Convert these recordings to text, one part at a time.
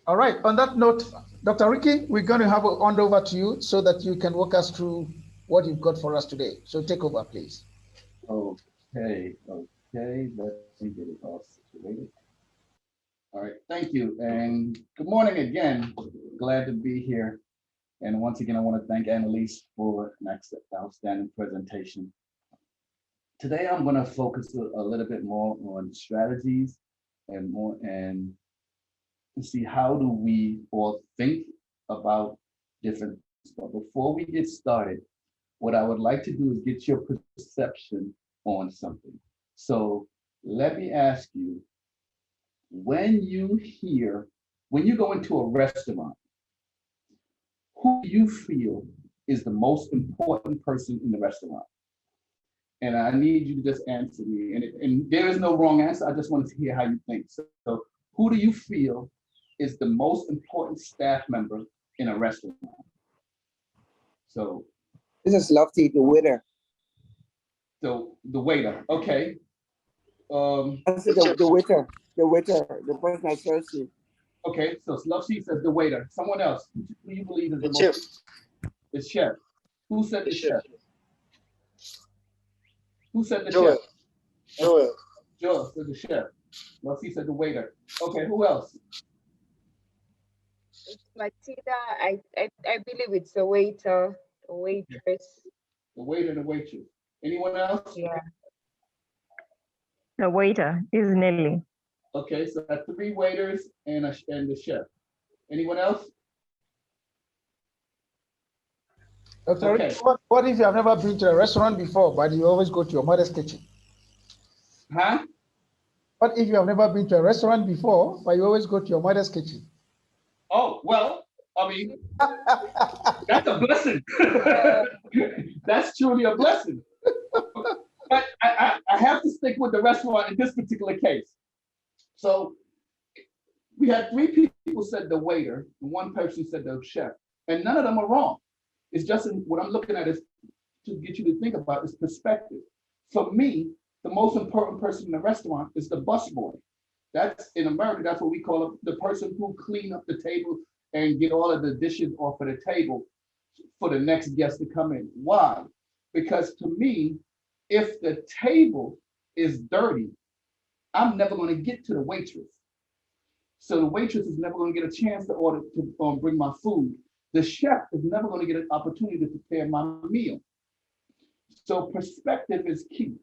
All right. On that note, Dr. Ricky, we're going to have a hand over to you so that you can walk us through what you've got for us today. So take over, please. Okay, okay, let me get it all situated. All right, thank you, and good morning again. Glad to be here. And once again, I want to thank Annalise for an outstanding presentation. Today, I'm going to focus a little bit more on strategies and more and see how do we all think about different things. But before we get started, what I would like to do is get your perception on something. So let me ask you, when you hear, when you go into a restaurant, who do you feel is the most important person in the restaurant? And I need you to just answer me. And there is no wrong answer. I just wanted to hear how you think. So who do you feel is the most important staff member in a restaurant? So This is Lofty, the waiter. the waiter. Okay. I said the waiter, the person that serves you. Okay, so Love Seat says the waiter. Someone else. Who do you believe is the The chef. most? The chef. Who said the chef? Who said the Joel. chef? Joel. Joel said the chef. Love Seat said the waiter. Okay, who else? It's Matilda. I believe it's a waiter, a waitress. The waiter and the waitress. Anyone else? Yeah. The waiter is Nelly. Okay, so I have 3 waiters and the chef. Anyone else? Dr. Okay. Ricky, what if you have never been to a restaurant before, but you always go to your mother's kitchen? Huh? What if you have never been to a restaurant before, but you always go to your mother's kitchen? Oh, well, I mean, that's a blessing. That's truly a blessing. But I have to stick with the restaurant in this particular case. So we had 3 people said the waiter, and 1 person said the chef, and none of them are wrong. It's just what I'm looking at is to get you to think about is perspective. For me, the most important person in the restaurant is the busboy. That's in America, that's what we call it, the person who clean up the table and get all of the dishes off of the table for the next guest to come in. Why? Because to me, if the table is dirty, I'm never going to get to the waitress. So the waitress is never going to get a chance to order to bring my food. The chef is never going to get an opportunity to prepare my meal. So perspective is key.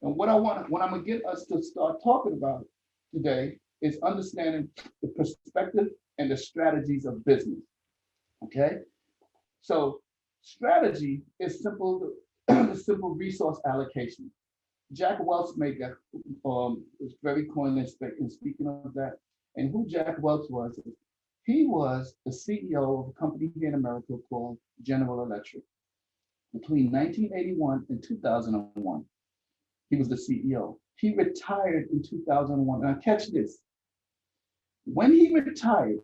And what I'm going to get us to start talking about today is understanding the perspective and the strategies of business. Okay? So strategy is simple, simple resource allocation. Jack Welch made that was very coined in speaking of that. And who Jack Welch was, he was the CEO of a company here in America called General Electric. Between 1981 and 2001, he was the CEO. He retired in 2001. Now catch this. When he retired,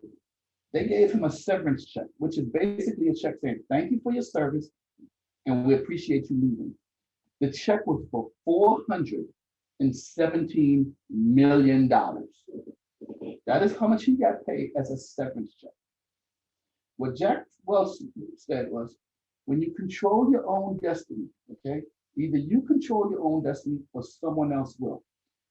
they gave him a severance check, which is basically a check saying, thank you for your service, and we appreciate you leaving. The check was for $417 million. That is how much he got paid as a severance check. What Jack Welch said was, when you control your own destiny, okay, either you control your own destiny or someone else will.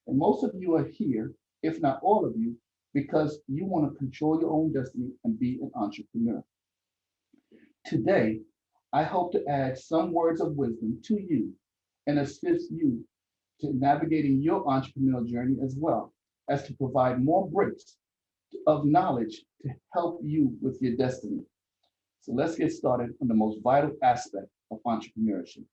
And most of you are here, if not all of you, because you want to control your own destiny and be an entrepreneur. Today, I hope to add some words of wisdom to you and assist you to navigating your entrepreneurial journey as well as to provide more bricks of knowledge to help you with your destiny. So let's get started on the most vital aspect of entrepreneurship,